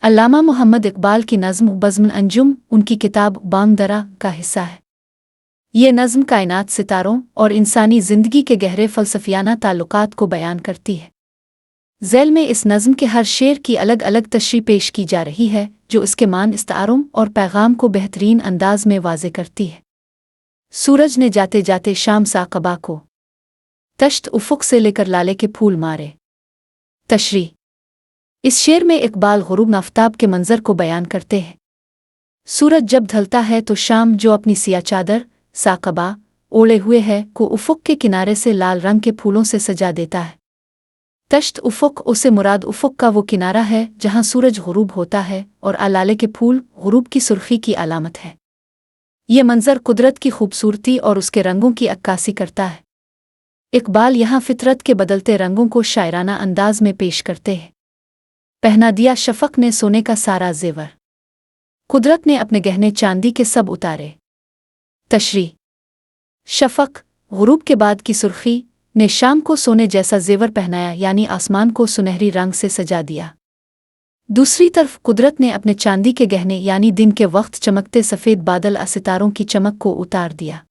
अल्लामा मोहम्मद इकबाल की नज़्म बज़्म अंजुम उनकी किताब बांग दरा का हिस्सा है। ये नज़्म कायनात, सितारों और इंसानी ज़िंदगी के गहरे फ़लसफ़ियाना ताल्लुकात को बयान करती है। ज़ैल में इस नज़्म के हर शेर की अलग अलग तशरीह पेश की जा रही है जो इसके मान, इस्तारों और पैगाम को बेहतरीन अंदाज में वाज़े करती है। सूरज ने जाते जाते शाम साक़बा को तश्त उफ़ुक़ से लेकर लाले के फूल मारे। तशरीह: इस शेर में इकबाल ग़ुरूब आफ़ताब के मंज़र को बयान करते हैं। सूरज जब ढलता है तो शाम, जो अपनी सिया चादर साक़बा ओढ़े हुए है, को उफ़ुक़ के किनारे से लाल रंग के फूलों से सजा देता है। तश्त उफ़ुक़ उसे मुराद उफ़ुक़ का वो किनारा है जहाँ सूरज ग़ुरूब होता है और लाले के फूल ग़ुरूब की सुर्ख़ी की अलामत है। ये मंज़र कुदरत की खूबसूरती और उसके रंगों की अक्कासी करता है। इकबाल यहाँ फ़ितरत के बदलते रंगों को शायराना अंदाज में पेश करते हैं। पहना दिया शफ़क़ ने सोने का सारा ज़ेवर, कुदरत ने अपने गहने चांदी के सब उतारे। तशरीह: शफ़क़, ग़ुरूब के बाद की सुर्ख़ी, ने शाम को सोने जैसा ज़ेवर पहनाया, यानी आसमान को सुनहरी रंग से सजा दिया। दूसरी तरफ कुदरत ने अपने चांदी के गहने, यानी दिन के वक्त चमकते सफ़ेद बादल सितारों की चमक को उतार दिया।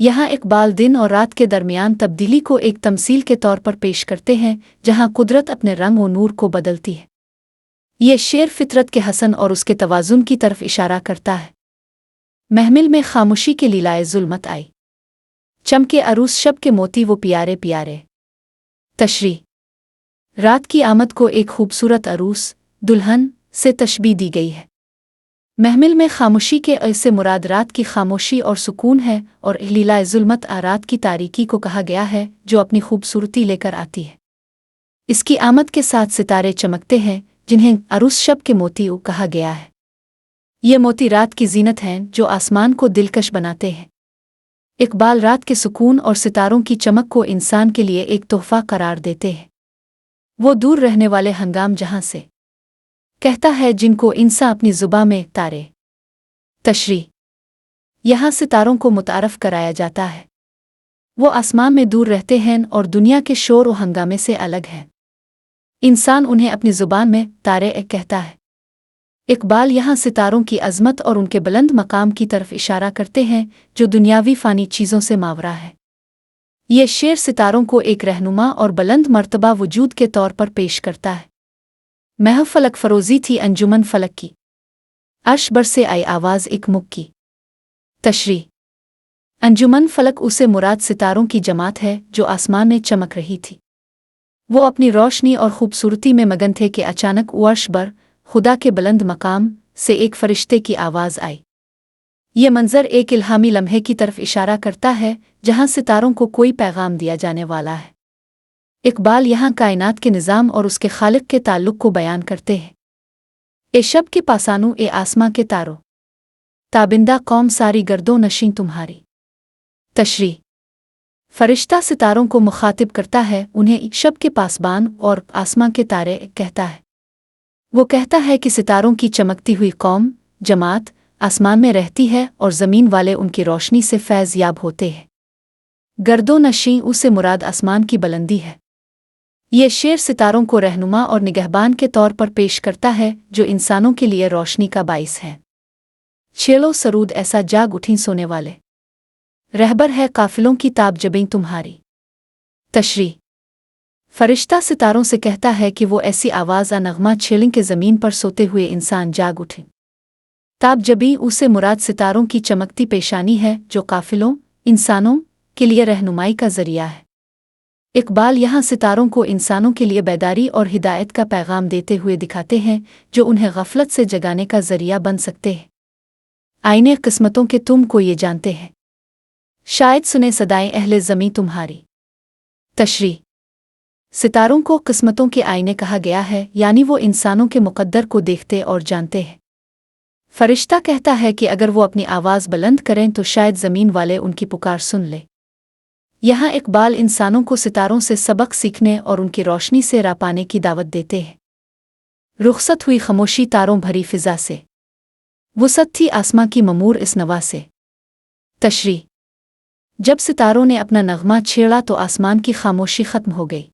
यहाँ इकबाल दिन और रात के दरमियान तब्दीली को एक तमसील के तौर पर पेश करते हैं, जहाँ कुदरत अपने रंग और नूर को बदलती है। ये शेर फ़ितरत के हसन और उसके तवाज़ुन की तरफ इशारा करता है। महमिल में खामोशी के लीलाए ज़ुल्मत आई, चमके अरूस शब के मोती वो प्यारे प्यारे। तशरीह: रात की आमद को एक खूबसूरत अरूस, दुल्हन से तशबीह दी गई है। महमिल में खामोशी के ऐसे मुराद रात की खामोशी और सुकून है, और लीलाए ज़ुल्मत रात की तारीकी को कहा गया है जो अपनी खूबसूरती लेकर आती है। इसकी आमद के साथ सितारे चमकते हैं, जिन्हें अरूस शब के मोती कहा गया है। ये मोती रात की जीनत हैं जो आसमान को दिलकश बनाते हैं। इकबाल रात के सुकून और सितारों की चमक को इंसान के लिए एक तोहफ़ा करार देते हैं। वो दूर रहने वाले हंगाम जहाँ से कहता है जिनको इंसान अपनी ज़ुबां में तारे। तशरीह: यहाँ सितारों को मुतारफ़ कराया जाता है। वो आसमान में दूर रहते हैं और दुनिया के शोर और हंगामे से अलग हैं। इंसान उन्हें अपनी ज़ुबान में तारे कहता है। इकबाल यहाँ सितारों की अज़मत और उनके बुलंद मकाम की तरफ इशारा करते हैं जो दुनियावी फ़ानी चीज़ों से मावरा है। ये शेर सितारों को एक रहनुमा और बुलंद मर्तबा वजूद के तौर पर पेश करता है। महव फलक फ़रोज़ी थी अंजुमन फ़लक की, अर्श बर से आई आवाज़ एक मुक की। तशरीह: अंजुमन फ़लक उसे मुराद सितारों की जमात है जो आसमान में चमक रही थी। वो अपनी रोशनी और खूबसूरती में मगन थे कि अचानक अर्श बर खुदा के बुलंद मकाम से एक फ़रिश्ते की आवाज़ आई। ये मंज़र एक इल्हामी लम्हे की तरफ इशारा करता है जहाँ सितारों को कोई पैगाम दिया जाने वाला है। इकबाल यहाँ कायनात के निज़ाम और उसके खालिक के ताल्लुक़ को बयान करते हैं। ए शब के पासानू, ए आसमां के तारो, ताबिंदा कौम सारी गर्दो नशीं तुम्हारी। तशरीह: फ़रिश्ता सितारों को मुखातिब करता है, उन्हें शब के पासबान और आसमां के तारे कहता है। वो कहता है कि सितारों की चमकती हुई कौम, जमात आसमान में रहती है और ज़मीन वाले उनकी रोशनी से फैज़ याब होते हैं। गर्दो नशीं उसे मुराद आसमान की बुलंदी है। ये शेर सितारों को रहनुमा और निगहबान के तौर पर पेश करता है जो इंसानों के लिए रोशनी का बाइस है। छेलो सरूद ऐसा जाग उठी सोने वाले, रहबर है काफिलों की ताब जबें तुम्हारी। तशरीह: फ़रिश्ता सितारों से कहता है कि वो ऐसी आवाज़ नगमा छेलें के ज़मीन पर सोते हुए इंसान जाग उठे। ताब जबी उसे मुराद सितारों की चमकती पेशानी है जो काफिलों, इंसानों के लिए रहनुमाई का ज़रिया है। इकबाल यहाँ सितारों को इंसानों के लिए बेदारी और हिदायत का पैगाम देते हुए दिखाते हैं जो उन्हें गफलत से जगाने का ज़रिया बन सकते हैं। आईने किस्मतों के तुम को ये जानते हैं, शायद सुने सदाएं अहले ज़मीं तुम्हारी। तशरीह: सितारों को किस्मतों के आईने कहा गया है, यानी वो इंसानों के मुक़द्दर को देखते और जानते हैं। फ़रिश्ता कहता है कि अगर वो अपनी आवाज़ बुलंद करें तो शायद ज़मीन वाले उनकी पुकार सुन ले। यहाँ इकबाल इंसानों को सितारों से सबक सीखने और उनकी रोशनी से राह पाने की दावत देते हैं। रुखसत हुई खामोशी तारों भरी फ़िज़ा से, वुसअत थी आसमां की ममूर इस नवा से। तशरीह: जब सितारों ने अपना नगमा छेड़ा तो आसमान की खामोशी ख़त्म हो गई।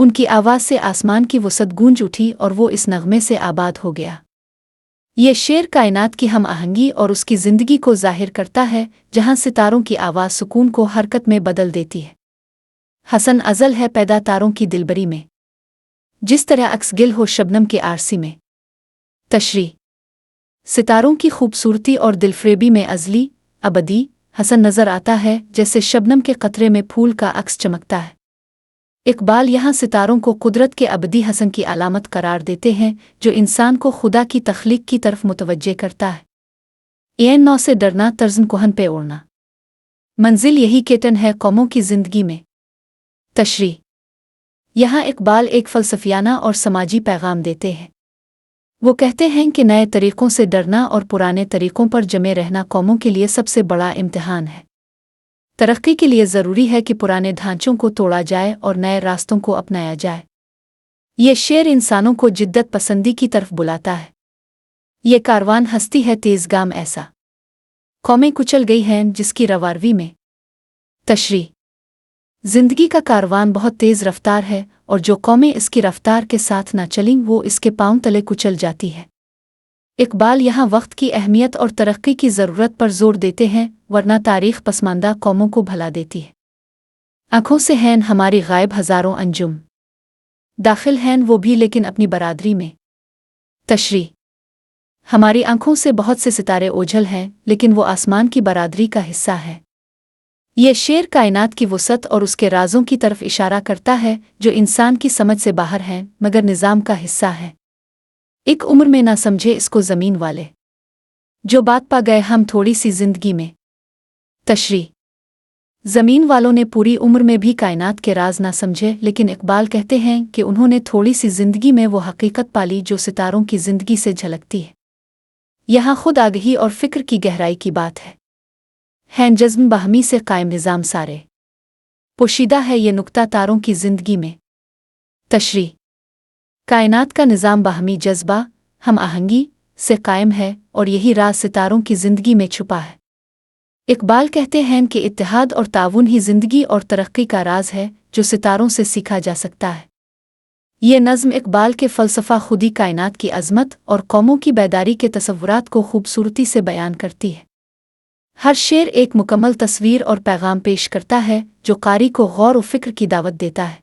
उनकी आवाज़ से आसमान की वसत गूंज उठी और वो इस नगमे से आबाद हो गया। ये शेर कायनात की हम आहंगी और उसकी ज़िंदगी को ज़ाहिर करता है, जहाँ सितारों की आवाज़ सुकून को हरकत में बदल देती है। हसन अज़ल है पैदा तारों की दिलबरी में, जिस तरह अक्स गिल हो शबनम के आरसी में। तशरीह: सितारों की खूबसूरती और दिलफ्रेबी में अज़ली, अबदी हसन नज़र आता है, जैसे शबनम के कतरे में फूल का अक्स चमकता है। इकबाल यहाँ सितारों को कुदरत के अबदी हसन की अलामत करार देते हैं, जो इंसान को खुदा की तख्लीक की तरफ मुतवज्जे करता है। एन नौ से डरना, तर्ज़न कोहन पे उड़ना, मंजिल यही केटन है कौमों की ज़िंदगी में। तशरीह: यहाँ इकबाल एक फ़लसफ़ियाना और समाजी पैगाम देते हैं। वो कहते हैं कि नए तरीक़ों से डरना और पुराने तरीक़ों पर जमे रहना कौमों के लिए सबसे बड़ा इम्तिहान है। तरक्की के लिए ज़रूरी है कि पुराने ढांचों को तोड़ा जाए और नए रास्तों को अपनाया जाए। ये शेर इंसानों को जिद्दत पसंदी की तरफ बुलाता है। ये कारवान हस्ती है तेज़गाम ऐसा, कौमें कुचल गई हैं जिसकी रवारवी में। तशरीह: ज़िंदगी का कारवान बहुत तेज़ रफ्तार है और जो कौमें इसकी रफ्तार के साथ ना चलीं वो इसके पांव तले कुचल जाती है। इकबाल यहाँ वक्त की अहमियत और तरक्की की ज़रूरत पर जोर देते हैं, वरना तारीख़ पसमानदा कौमों को भला देती है। आँखों से हैं हमारी गायब हज़ारों अंजुम, दाखिल हैं वो भी लेकिन अपनी बरादरी में। तशरीह: हमारी आँखों से बहुत से सितारे ओझल हैं, लेकिन वो आसमान की बरादरी का हिस्सा है। ये शेर कायनात की वसत और उसके राज़ों की तरफ इशारा करता है, जो इंसान की समझ से बाहर हैं मगर निज़ाम का हिस्सा है। एक उम्र में ना समझे इसको ज़मीन वाले, जो बात पा गए हम थोड़ी सी ज़िंदगी में। तशरीह: ज़मीन वालों ने पूरी उम्र में भी कायनात के राज ना समझे, लेकिन इकबाल कहते हैं कि उन्होंने थोड़ी सी ज़िंदगी में वो हकीकत पाली जो सितारों की ज़िंदगी से झलकती है। यहाँ खुद आगही और फ़िक्र की गहराई की बात है। हैं जज़्म बाहमी से कायम निज़ाम सारे, पोशीदा है ये नुक्ता तारों की ज़िंदगी में। तशरीह: कायनात का निज़ाम बाहमी जज्बा, हम आहंगी से कायम है और यही राज सितारों की ज़िंदगी में छुपा है। इकबाल कहते हैं कि इत्तेहाद और ताउन ही ज़िंदगी और तरक्की का राज है, जो सितारों से सीखा जा सकता है। ये नज़्म इकबाल के फ़लसफ़ा खुदी कायनात की अज़मत और कौमों की बेदारी के तसव्वुरात को खूबसूरती से बयान करती है। हर शेर एक मुकम्मल तस्वीर और पैगाम पेश करता है, जो कारी को गौर व फ़िक्र की दावत देता है।